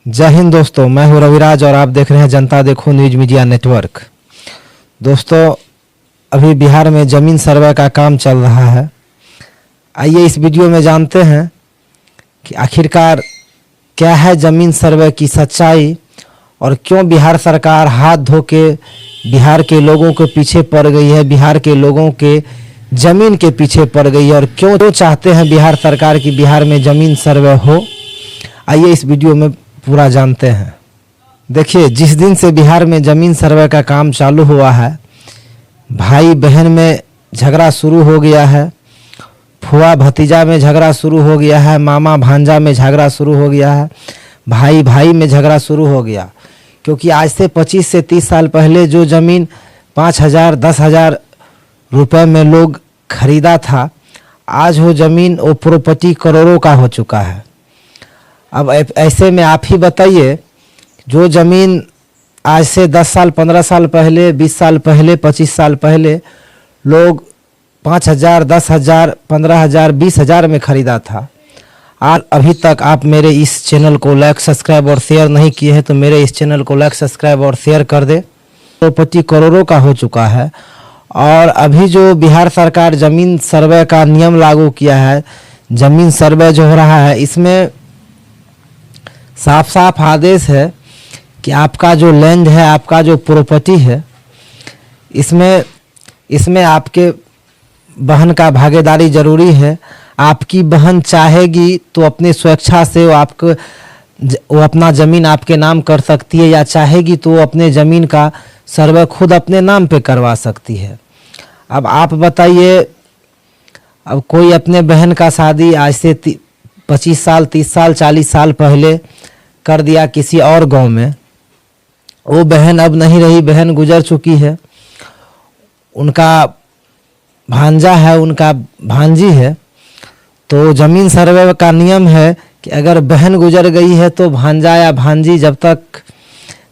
जय हिंद दोस्तों, मैं हूं रविराज और आप देख रहे हैं जनता देखो न्यूज मीडिया नेटवर्क। दोस्तों, अभी बिहार में ज़मीन सर्वे का काम चल रहा है। आइए इस वीडियो में जानते हैं कि आखिरकार क्या है ज़मीन सर्वे की सच्चाई और क्यों बिहार सरकार हाथ धो के बिहार के लोगों के पीछे पड़ गई है, बिहार के लोगों के ज़मीन के पीछे पड़ गई है और क्यों चाहते हैं बिहार सरकार की बिहार में ज़मीन सर्वे हो। आइए इस वीडियो में पूरा जानते हैं। देखिए, जिस दिन से बिहार में ज़मीन सर्वे का काम चालू हुआ है, भाई बहन में झगड़ा शुरू हो गया है, फुआ भतीजा में झगड़ा शुरू हो गया है, मामा भांजा में झगड़ा शुरू हो गया है, भाई भाई में झगड़ा शुरू हो गया। क्योंकि आज से 25 से 30 साल पहले जो ज़मीन 5,000 10,000 रुपये में लोग खरीदा था, आज वो ज़मीन वो प्रॉपर्टी करोड़ों का हो चुका है। अब ऐसे में आप ही बताइए, जो ज़मीन आज से 10 साल 15 साल पहले, 20 साल पहले, 25 साल पहले लोग 5,000 10,000 15,000 20,000 में ख़रीदा था, और अभी तक आप मेरे इस चैनल को लाइक सब्सक्राइब और शेयर नहीं किए हैं तो मेरे इस चैनल को लाइक सब्सक्राइब और शेयर कर दे। प्रॉपर्टी करोड़ों का हो चुका है। और अभी जो बिहार सरकार ज़मीन सर्वे का नियम लागू किया है, ज़मीन सर्वे जो हो रहा है, इसमें साफ साफ आदेश है कि आपका जो लैंड है, आपका जो प्रॉपर्टी है, इसमें आपके बहन का भागीदारी ज़रूरी है। आपकी बहन चाहेगी तो अपनी स्वेच्छा से वो अपना ज़मीन आपके नाम कर सकती है, या चाहेगी तो वो अपने ज़मीन का सर्वे खुद अपने नाम पे करवा सकती है। अब आप बताइए, अब कोई अपने बहन का शादी आज से 25 साल 30 साल 40 साल पहले कर दिया किसी और गांव में, वो बहन अब नहीं रही, बहन गुजर चुकी है, उनका भांजा है, उनका भांजी है, तो ज़मीन सर्वे का नियम है कि अगर बहन गुजर गई है तो भांजा या भांजी जब तक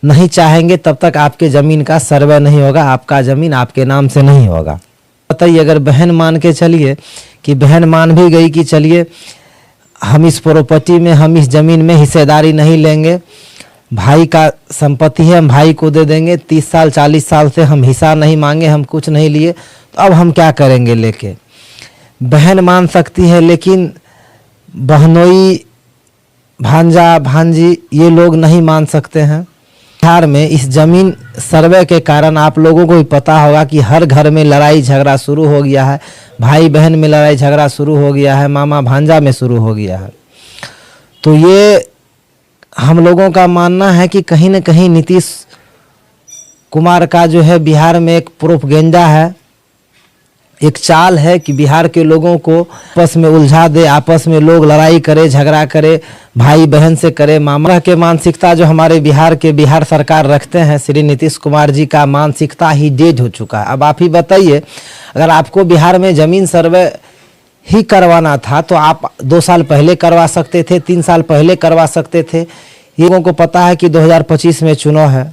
नहीं चाहेंगे तब तक आपके ज़मीन का सर्वे नहीं होगा, आपका ज़मीन आपके नाम से नहीं होगा। बताइए, अगर बहन मान के चलिए कि बहन मान भी गई कि चलिए हम इस प्रॉपर्टी में, हम इस ज़मीन में हिस्सेदारी नहीं लेंगे, भाई का संपत्ति है, हम भाई को दे देंगे, 30 साल 40 साल से हम हिस्सा नहीं मांगे, हम कुछ नहीं लिए, तो अब हम क्या करेंगे लेके। बहन मान सकती है, लेकिन बहनोई भांजा भांजी ये लोग नहीं मान सकते हैं। बिहार में इस ज़मीन सर्वे के कारण आप लोगों को भी पता होगा कि हर घर में लड़ाई झगड़ा शुरू हो गया है, भाई बहन में लड़ाई झगड़ा शुरू हो गया है, मामा भांजा में शुरू हो गया है। तो ये हम लोगों का मानना है कि कहीं न कहीं नीतीश कुमार का जो है बिहार में एक प्रोपगेंडा है, एक चाल है कि बिहार के लोगों को आपस में उलझा दे, आपस में लोग लड़ाई करे, झगड़ा करे, भाई बहन से करे। मामा के मानसिकता जो हमारे बिहार सरकार रखते हैं, श्री नीतीश कुमार जी का मानसिकता ही डेड हो चुका है। अब आप ही बताइए, अगर आपको बिहार में ज़मीन सर्वे ही करवाना था तो आप 2 साल पहले करवा सकते थे, 3 साल पहले करवा सकते थे। लोगों को पता है कि 2025 में चुनाव है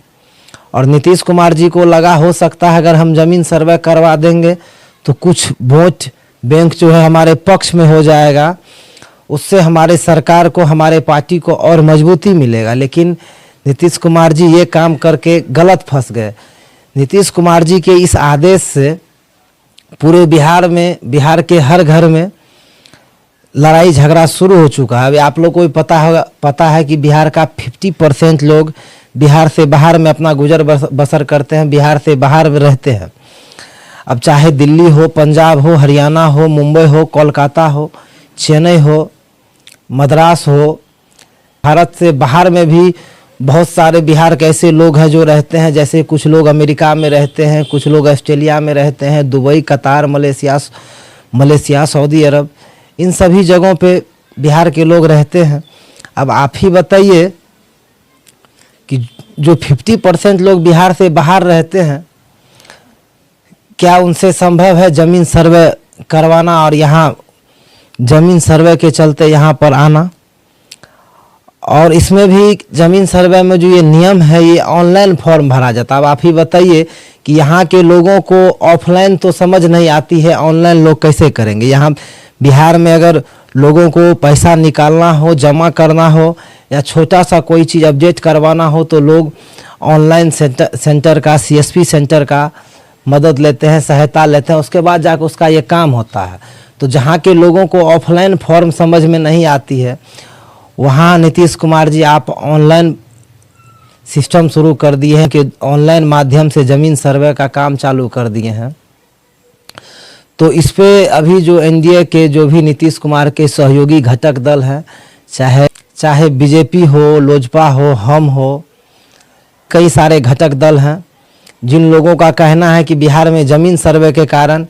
और नीतीश कुमार जी को लगा हो सकता है अगर हम ज़मीन सर्वे करवा देंगे तो कुछ वोट बैंक जो है हमारे पक्ष में हो जाएगा, उससे हमारे सरकार को, हमारे पार्टी को और मजबूती मिलेगा। लेकिन नीतीश कुमार जी ये काम करके गलत फंस गए। नीतीश कुमार जी के इस आदेश से पूरे बिहार में, बिहार के हर घर में लड़ाई झगड़ा शुरू हो चुका है। अभी आप लोग को भी पता है कि बिहार का 50% लोग बिहार से बाहर में अपना गुजर बसर करते हैं, बिहार से बाहर में रहते हैं। अब चाहे दिल्ली हो, पंजाब हो, हरियाणा हो, मुंबई हो, कोलकाता हो, चेन्नई हो, मद्रास हो, भारत से बाहर में भी बहुत सारे बिहार के ऐसे लोग हैं जो रहते हैं। जैसे कुछ लोग अमेरिका में रहते हैं, कुछ लोग ऑस्ट्रेलिया में रहते हैं, दुबई, कतार, मलेशिया, सऊदी अरब, इन सभी जगहों पे बिहार के लोग रहते हैं। अब आप ही बताइए कि जो 50% लोग बिहार से बाहर रहते हैं, क्या उनसे संभव है ज़मीन सर्वे करवाना और यहाँ ज़मीन सर्वे के चलते यहाँ पर आना? और इसमें भी ज़मीन सर्वे में जो ये नियम है, ये ऑनलाइन फॉर्म भरा जाता है। अब आप ही बताइए कि यहाँ के लोगों को ऑफलाइन तो समझ नहीं आती है, ऑनलाइन लोग कैसे करेंगे। यहाँ बिहार में अगर लोगों को पैसा निकालना हो, जमा करना हो, या छोटा सा कोई चीज़ अपडेट करवाना हो तो लोग ऑनलाइन सेंटर का, CSP सेंटर का मदद लेते हैं, सहायता लेते हैं, उसके बाद जाकर उसका ये काम होता है। तो जहाँ के लोगों को ऑफलाइन फॉर्म समझ में नहीं आती है, वहाँ नीतीश कुमार जी आप ऑनलाइन सिस्टम शुरू कर दिए हैं कि ऑनलाइन माध्यम से ज़मीन सर्वे का काम चालू कर दिए हैं। तो इस पे अभी जो NDA के जो भी नीतीश कुमार के सहयोगी घटक दल हैं, चाहे BJP हो, लोजपा हो, हम हो, कई सारे घटक दल हैं जिन लोगों का कहना है कि बिहार में ज़मीन सर्वे के कारण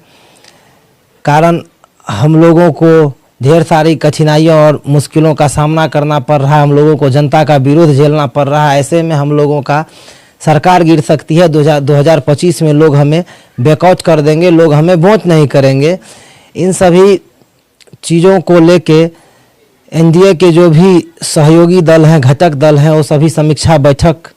हम लोगों को ढेर सारी कठिनाइयों और मुश्किलों का सामना करना पड़ रहा है, हम लोगों को जनता का विरोध झेलना पड़ रहा है। ऐसे में हम लोगों का सरकार गिर सकती है। 2025 में लोग हमें बैकआउट कर देंगे, लोग हमें वोट नहीं करेंगे। इन सभी चीज़ों को लेके NDA के जो भी सहयोगी दल हैं, घटक दल हैं, वो सभी समीक्षा बैठक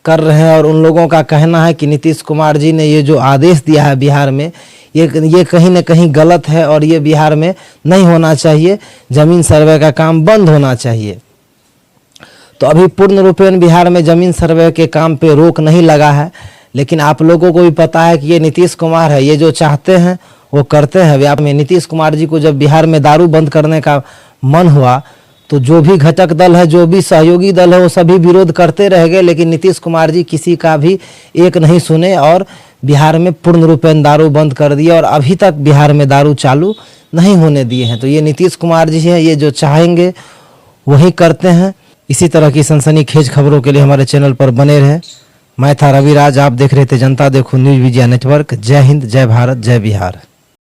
कर रहे हैं और उन लोगों का कहना है कि नीतीश कुमार जी ने ये जो आदेश दिया है बिहार में, ये कहीं न कहीं गलत है और ये बिहार में नहीं होना चाहिए। ज़मीन सर्वे का काम बंद होना चाहिए। तो अभी पूर्ण रूपेण बिहार में ज़मीन सर्वे के काम पे रोक नहीं लगा है, लेकिन आप लोगों को भी पता है कि ये नीतीश कुमार है, ये जो चाहते हैं वो करते हैं। व्याप में नीतीश कुमार जी को जब बिहार में दारू बंद करने का मन हुआ तो जो भी घटक दल है, जो भी सहयोगी दल है, वो सभी विरोध करते रह गए, लेकिन नीतीश कुमार जी किसी का भी एक नहीं सुने और बिहार में पूर्ण रूपेण दारू बंद कर दिया और अभी तक बिहार में दारू चालू नहीं होने दिए हैं। तो ये नीतीश कुमार जी हैं, ये जो चाहेंगे वही करते हैं। इसी तरह की सनसनीखेज खबरों के लिए हमारे चैनल पर बने रहें। मैं था रविराज, आप देख रहे थे जनता देखो न्यूज़ मीडिया नेटवर्क। जय हिंद, जय भारत, जय बिहार।